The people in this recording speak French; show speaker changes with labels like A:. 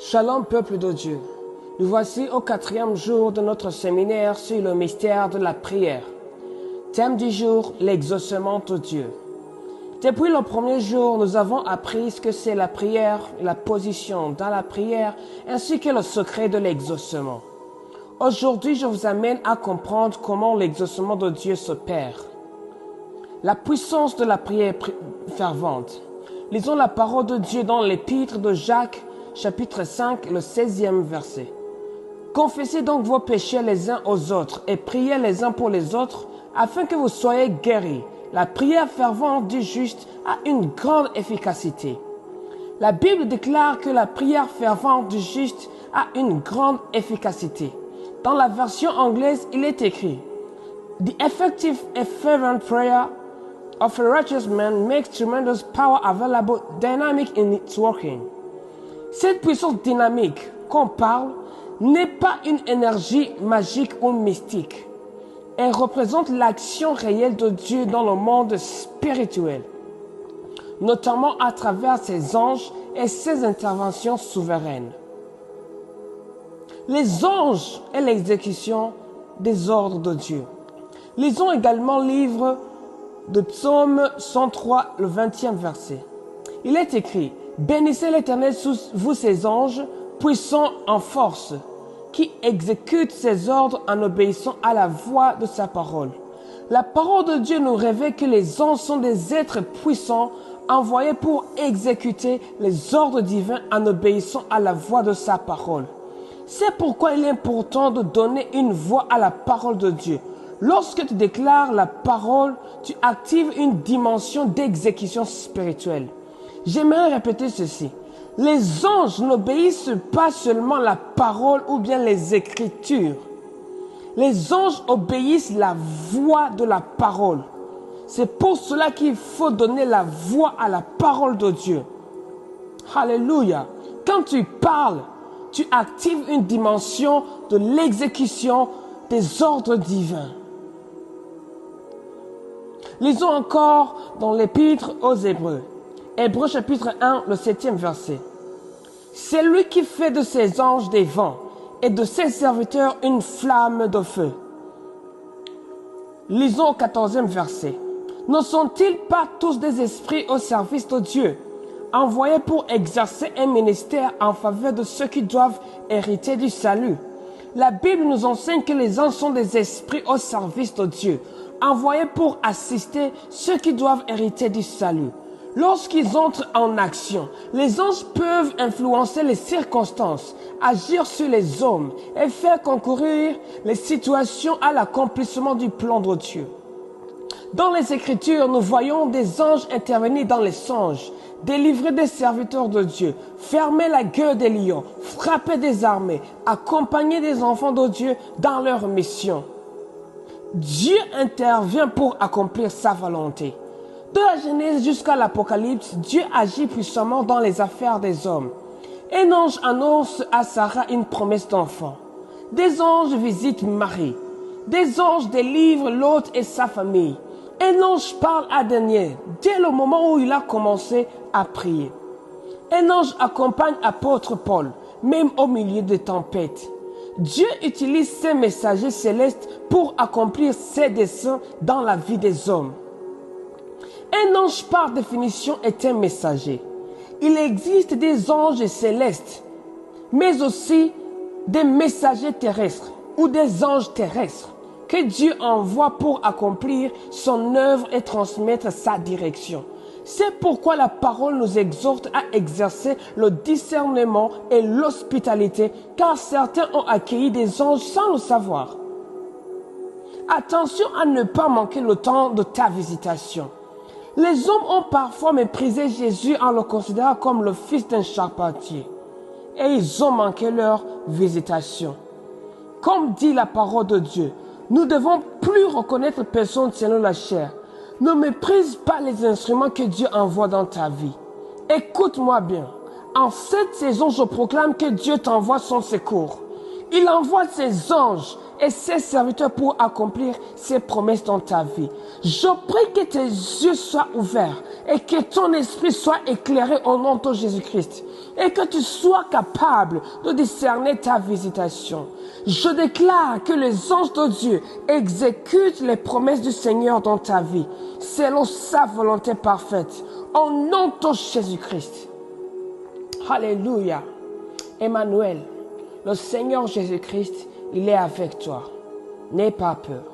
A: Shalom peuple de Dieu, nous voici au 4e jour de notre séminaire sur le mystère de la prière. Thème du jour, l'exaucement de Dieu. Depuis le premier jour, nous avons appris ce que c'est la prière, la position dans la prière, ainsi que le secret de l'exaucement. Aujourd'hui, je vous amène à comprendre comment l'exaucement de Dieu s'opère. La puissance de la prière fervente. Lisons la parole de Dieu dans l'épître de Jacques, chapitre 5, le 16e verset. Confessez donc vos péchés les uns aux autres et priez les uns pour les autres afin que vous soyez guéris. La prière fervente du juste a une grande efficacité. La Bible déclare que la prière fervente du juste a une grande efficacité. Dans la version anglaise, il est écrit The effective and fervent prayer of a righteous man makes tremendous power available, dynamic in its working. Cette puissance dynamique qu'on parle n'est pas une énergie magique ou mystique. Elle représente l'action réelle de Dieu dans le monde spirituel, notamment à travers ses anges et ses interventions souveraines. Les anges et l'exécution des ordres de Dieu. Lisons également le livre de Psaume 103, le 20e verset. Il est écrit « Bénissez l'Éternel, vous ses anges, puissants en force, qui exécutent ses ordres en obéissant à la voix de sa parole. » La parole de Dieu nous révèle que les anges sont des êtres puissants envoyés pour exécuter les ordres divins en obéissant à la voix de sa parole. C'est pourquoi il est important de donner une voix à la parole de Dieu. Lorsque tu déclares la parole, tu actives une dimension d'exécution spirituelle. J'aimerais répéter ceci. Les anges n'obéissent pas seulement la parole ou bien les écritures. Les anges obéissent la voix de la parole. C'est pour cela qu'il faut donner la voix à la parole de Dieu. Alléluia. Quand tu parles, tu actives une dimension de l'exécution des ordres divins. Lisons encore dans l'épître aux Hébreux. Hébreux chapitre 1, le 7e verset. C'est lui qui fait de ses anges des vents et de ses serviteurs une flamme de feu. Lisons au 14e verset. Ne sont-ils pas tous des esprits au service de Dieu, envoyés pour exercer un ministère en faveur de ceux qui doivent hériter du salut? La Bible nous enseigne que les anges sont des esprits au service de Dieu, envoyés pour assister ceux qui doivent hériter du salut. Lorsqu'ils entrent en action, les anges peuvent influencer les circonstances, agir sur les hommes et faire concourir les situations à l'accomplissement du plan de Dieu. Dans les Écritures, nous voyons des anges intervenir dans les songes, délivrer des serviteurs de Dieu, fermer la gueule des lions, frapper des armées, accompagner des enfants de Dieu dans leur mission. Dieu intervient pour accomplir sa volonté. De la Genèse jusqu'à l'Apocalypse, Dieu agit puissamment dans les affaires des hommes. Un ange annonce à Sarah une promesse d'enfant. Des anges visitent Marie. Des anges délivrent Lot et sa famille. Un ange parle à Daniel dès le moment où il a commencé à prier. Un ange accompagne apôtre Paul, même au milieu des tempêtes. Dieu utilise ses messagers célestes pour accomplir ses desseins dans la vie des hommes. Un ange par définition est un messager. Il existe des anges célestes, mais aussi des messagers terrestres ou des anges terrestres que Dieu envoie pour accomplir son œuvre et transmettre sa direction. C'est pourquoi la parole nous exhorte à exercer le discernement et l'hospitalité, car certains ont accueilli des anges sans le savoir. Attention à ne pas manquer le temps de ta visitation. Les hommes ont parfois méprisé Jésus en le considérant comme le fils d'un charpentier. Et ils ont manqué leur visitation. Comme dit la parole de Dieu, nous ne devons plus reconnaître personne selon la chair. Ne méprise pas les instruments que Dieu envoie dans ta vie. Écoute-moi bien. En cette saison, je proclame que Dieu t'envoie son secours. Il envoie ses anges et ses serviteurs pour accomplir ses promesses dans ta vie. Je prie que tes yeux soient ouverts et que ton esprit soit éclairé au nom de Jésus-Christ. et que tu sois capable de discerner ta visitation. Je déclare que les anges de Dieu exécutent les promesses du Seigneur dans ta vie, selon sa volonté parfaite, au nom de Jésus-Christ. Alléluia. Emmanuel, le Seigneur Jésus-Christ, il est avec toi. N'aie pas peur.